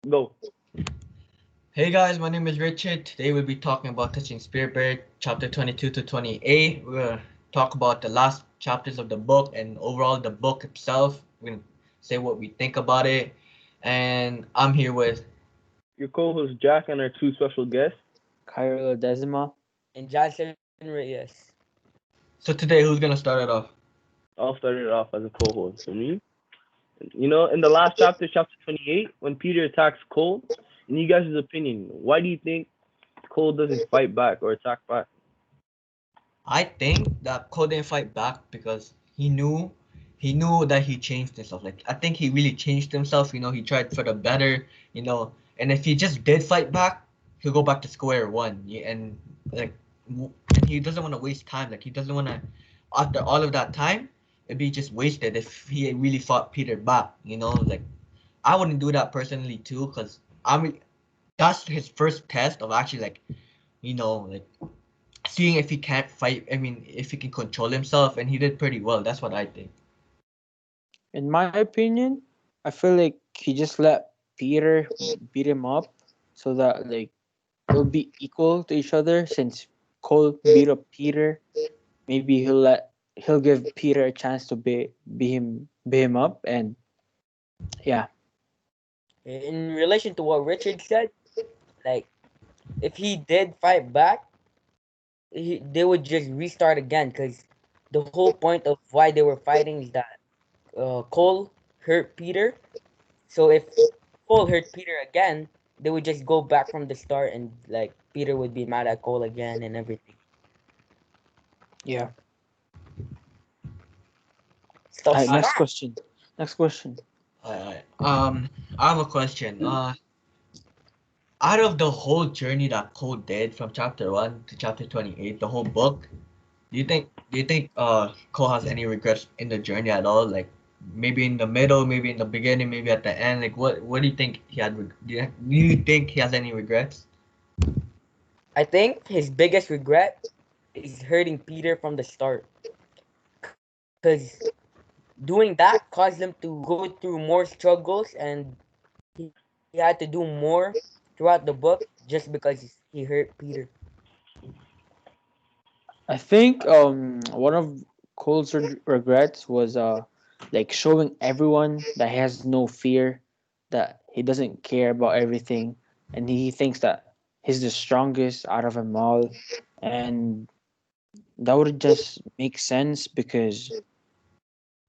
Go. Hey guys, my name is Richard. Today we'll be talking about Touching Spirit, chapter 22 to 28. We're gonna talk about the last chapters of the book and overall the book itself. We're gonna say what we think about it. And I'm here with. Your co-host Jack and our two special guests. Cairo Decima. And Johnson Reyes. So today, who's gonna start it off? I'll start it off as a co-host. For me, in the last chapter, chapter 28, when Peter attacks Cole, in you guys' opinion, why do you think Cole doesn't fight back or attack back? I think that Cole didn't fight back because he knew that he changed himself. Like I think he really changed himself. He tried for the better. And if he just did fight back, he'll go back to square one. And like, and he doesn't want to waste time. Like he doesn't want to. After all of that time, it'd be just wasted if he really fought Peter back. Like I wouldn't do that personally too, cause that's his first test of actually like seeing if he can't fight. I mean, if he can control himself, and he did pretty well. That's what I think. In my opinion, I feel like he just let Peter beat him up so that they'll be equal to each other. Since Cole beat up Peter, maybe he'll give Peter a chance to beat him up, and yeah. In relation to what Richard said, like if he did fight back, they would just restart again because the whole point of why they were fighting is that Cole hurt Peter. So if Cole hurt Peter again, they would just go back from the start and like Peter would be mad at Cole again and everything. Yeah. All Stuff right, like next that. question. Next question. I have a question. Out of the whole journey that Cole did from chapter 1 to chapter 28, the whole book, do you think Cole has any regrets in the journey at all? Like maybe in the middle, maybe in the beginning, maybe at the end. Like what do you think he had? Do you think he has any regrets? I think his biggest regret is hurting Peter from the start. Because doing that caused him to go through more struggles and he had to do more throughout the book just because he hurt Peter. I think one of Cole's regrets was showing everyone that he has no fear, that he doesn't care about everything, and he thinks that he's the strongest out of them all, and that would just make sense because,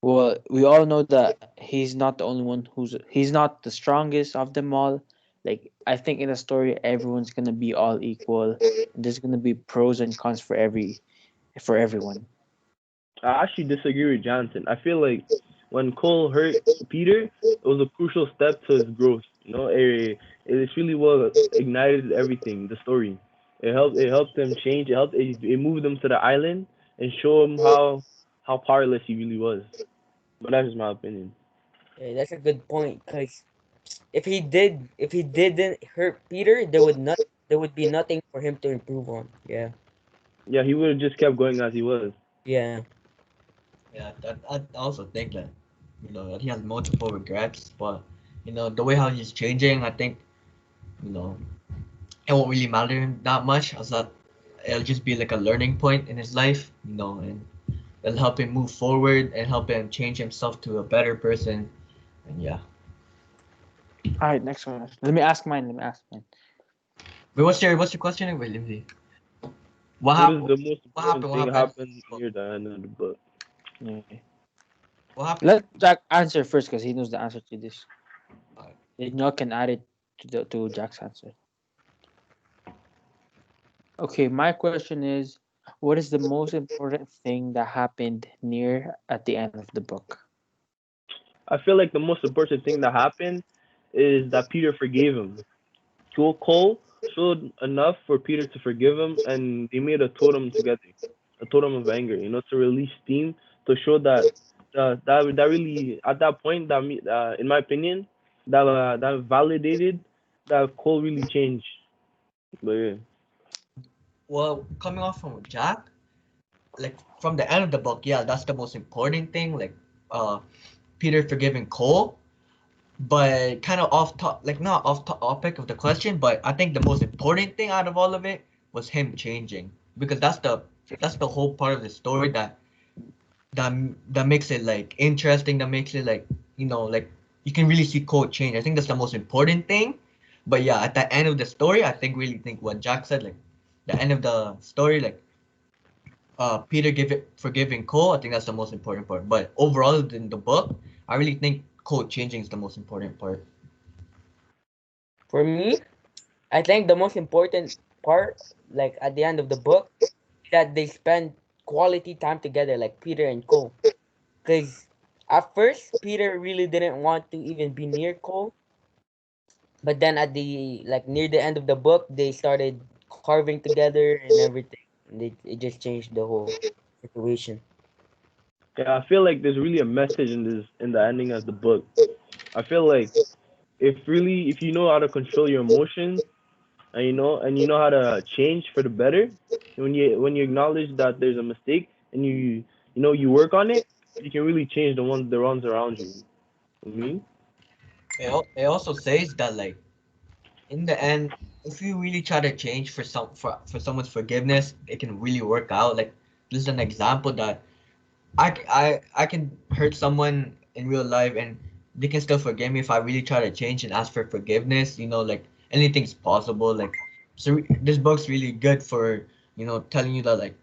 well, we all know that he's not the only one he's not the strongest of them all. Like, I think in the story everyone's gonna be all equal. There's gonna be pros and cons for everyone. I actually disagree with Johnson. I feel like when Cole hurt Peter, it was a crucial step to his growth. It really was ignited everything, the story. It helped him change. It moved him to the island and show him how powerless he really was. But that's just my opinion. Yeah, that's a good point because if he didn't hurt Peter, there would be nothing for him to improve on. Yeah, Yeah, he would have just kept going as he was. yeah. Yeah, I also think that that he has multiple regrets, but the way how he's changing, I think you know it won't really matter that much as that it'll just be like a learning point in his life, and it'll help him move forward and help him change himself to a better person. And yeah. All right, next one. Let me ask mine. Wait, what's your question? Wait, let me see. What What is happened? the most What important happened? What thing happened? happened near the end of the book? Yeah. What happened? Let Jack answer first because he knows the answer to this. Alright. Then y'all can add it to Jack's answer. Okay, my question is, what is the most important thing that happened near at the end of the book? I feel like the most important thing that happened is that Peter forgave him. Cole showed enough for Peter to forgive him, and they made a totem together, a totem of anger. To release steam to show that that really at that point in my opinion, that validated that Cole really changed. But yeah, Well, coming off from Jack, like from the end of the book, yeah, that's the most important thing. Like, uh, Peter forgiving Cole. But kind of off top, like not off topic of the question, but I think the most important thing out of all of it was him changing, because that's the whole part of the story that that makes it like interesting, that makes it like, like you can really see Cole change. I think that's the most important thing. But yeah, at the end of the story, I think really think what Jack said, like the end of the story, like Peter forgiving Cole, I think that's the most important part. But overall in the book, I really think Cole changing is the most important part. For me, I think the most important part, like at the end of the book, that they spend quality time together, like Peter and Cole. Because at first, Peter really didn't want to even be near Cole, but then at the like near the end of the book, they started carving together and everything. And it just changed the whole situation. Yeah, I feel like there's really a message in the ending of the book. I feel like if you know how to control your emotions, and you know how to change for the better, when you acknowledge that there's a mistake, and you work on it, you can really change the ones around you. I mean, It also says that like in the end, if you really try to change for someone's forgiveness, it can really work out. Like this is an example that I can hurt someone in real life and they can still forgive me if I really try to change and ask for forgiveness. Like anything's possible. Like so, this book's really good for telling you that like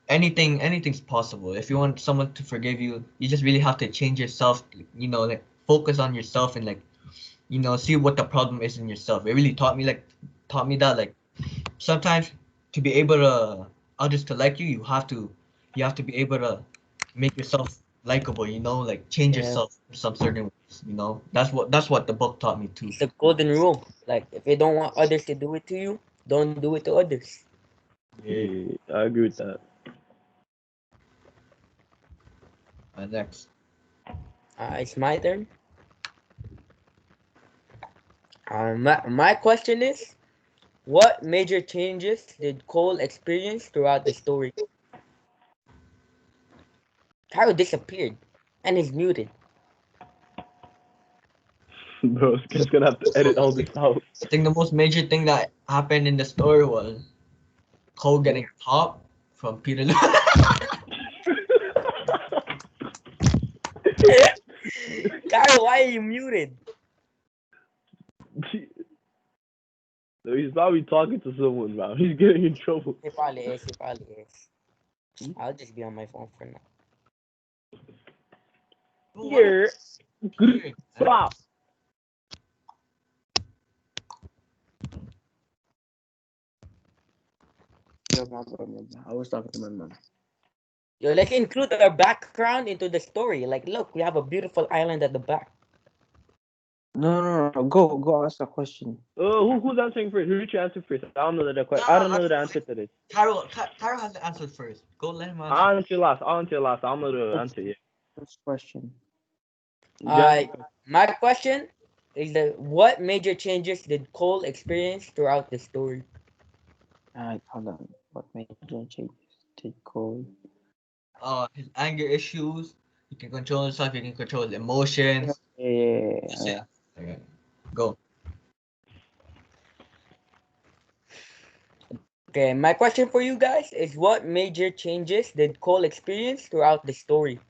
anything's possible. If you want someone to forgive you, you just really have to change yourself. Like focus on yourself and like see what the problem is in yourself. It really taught me that like sometimes to be able to others to like you, you have to be able to make yourself likable, like change Yeah, yourself in some certain ways. That's what the book taught me too. it's the golden rule. Like if you don't want others to do it to you, don't do it to others. Yeah. yeah, I agree with that. Next. It's my turn. My question is, what major changes did Cole experience throughout the story? Carol disappeared and is muted. Bro, it's just gonna have to So edit all this out. I think the most major thing that happened in the story was Cole getting top from Peter. Carol, why are you muted? No, he's probably talking to someone, man. He's getting in trouble. He probably is. He probably is. I'll just be on my phone for now. Bro, what are Yeah. you doing, man? Blah. No problem. No problem. I was talking to my mom. Yo, let's include our background into the story. Like, look, we have a beautiful island at the back. No, no, no. Go ask a question. Who's answering first? Who should answer first? I don't know the No, I no, don't know the actually, answer to this. Carol has to answer first. Go let him answer. I'll answer last. I'll answer last. I don't know the First, answer yet. first question. You answer first. My question is that what major changes did Cole experience throughout the story? Hold on. What major changes did Cole? His anger issues. He can control himself. He can control his Yeah, emotions. yeah, yeah, That's yeah. it. Okay. Go. Okay, my question for you guys is what major changes did Cole experience throughout the story?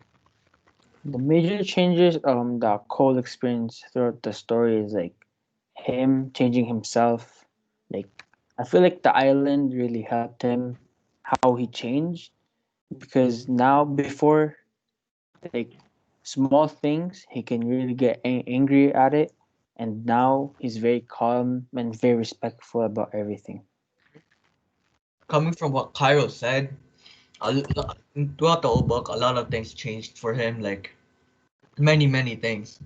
The major changes that Cole experienced throughout the story is like him changing himself. Like I feel like the island really helped him how he changed because now before like small things he can really get angry at it, and now he's very calm and very respectful about everything. Coming from what Cairo said, throughout the whole book, a lot of things changed for him. Like many things.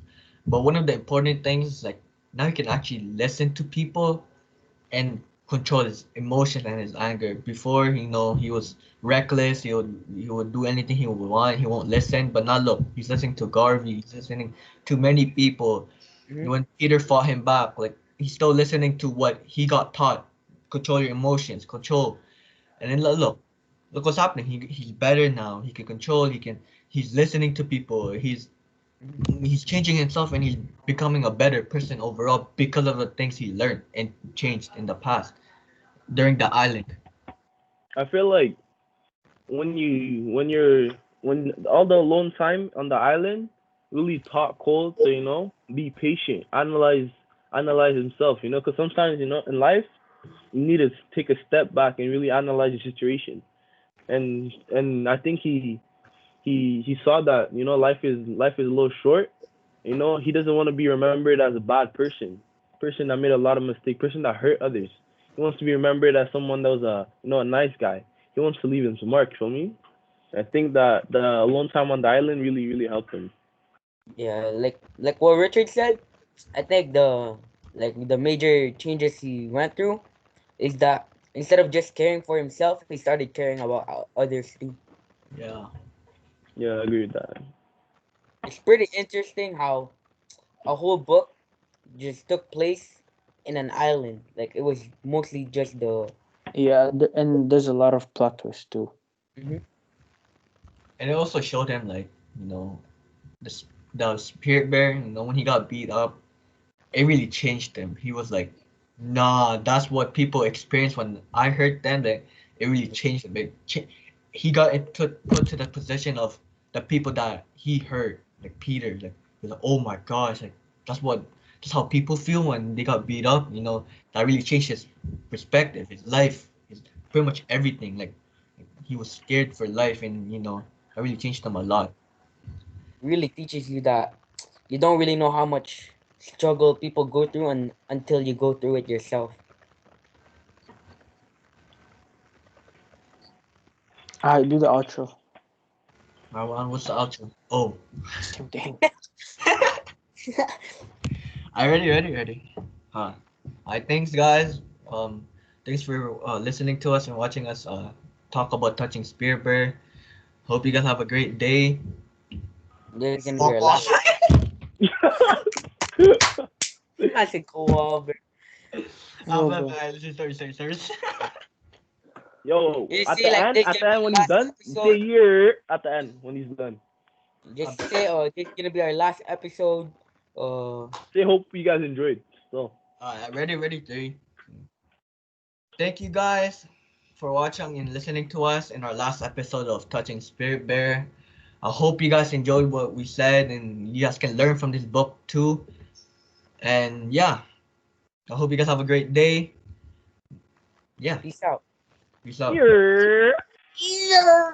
But one of the important things is like now he can actually listen to people and control his emotion and his anger. Before, he was reckless. He would do anything he would want. He won't listen. But now look, he's listening to Garvey. He's listening to many people. Mhm. When Peter fought him back, like he's still listening to what he got taught. Control your emotions. Control. And then look what's happening. He's better now. He can control. He's listening to people. He's changing himself and he's becoming a better person overall because of the things he learned and changed in the past during the island. I feel like when all the alone time on the island really taught Cole to be patient, analyze himself. Because sometimes in life you need to take a step back and really analyze the situation. And I think he saw that life is a little short. He doesn't want to be remembered as a bad person that made a lot of mistakes, person that hurt others. He wants to be remembered as someone that was a nice guy. He wants to leave his mark. Feel me? I think that the alone time on the island really helped him. Yeah, like what Richard said, I think the major changes he went through is that instead of just caring for himself, he started caring about others too. Yeah. Yeah, I agree with that. It's pretty interesting how a whole book just took place in an island. Like it was mostly just the. Yeah, and there's a lot of plot twists too. Mhm. And it also showed him like, you know, the spirit bear, when he got beat up, it really changed him. He was like, nah, that's what people experience when I hurt them. That it really changed him. He got put to the position of the people that he hurt, like Peter. Like, he was like, oh my gosh, like that's what that's how people feel when they got beat up. That really changed his perspective, his life, his pretty much everything. Like he was scared for life, and that really changed him a lot. Really teaches you that you don't really know how much struggle people go through until you go through it yourself. I do the outro. What's the outro? Oh, Same thing. I ready. Huh. I thanks guys. Thanks for listening to us and watching us talk about touching Spirit Bear. Hope you guys have a great day. This is gonna be Fuck our off. last. I said go over. Ah, Oh, bye bro. bye. Sorry. Yo, You at see, the like end, this is at gonna the be end when our he's last done, you say episode. year at the end when he's done. Ah, Just say, this is gonna be our last episode. Uh, Say hope you guys enjoyed. So ready. Three. Thank you guys for watching and listening to us in our last episode of Touching Spirit Bear. I hope you guys enjoyed what we said and you guys can learn from this book too. And yeah, I hope you guys have a great day. Yeah, peace out. peace out. year. Yeah.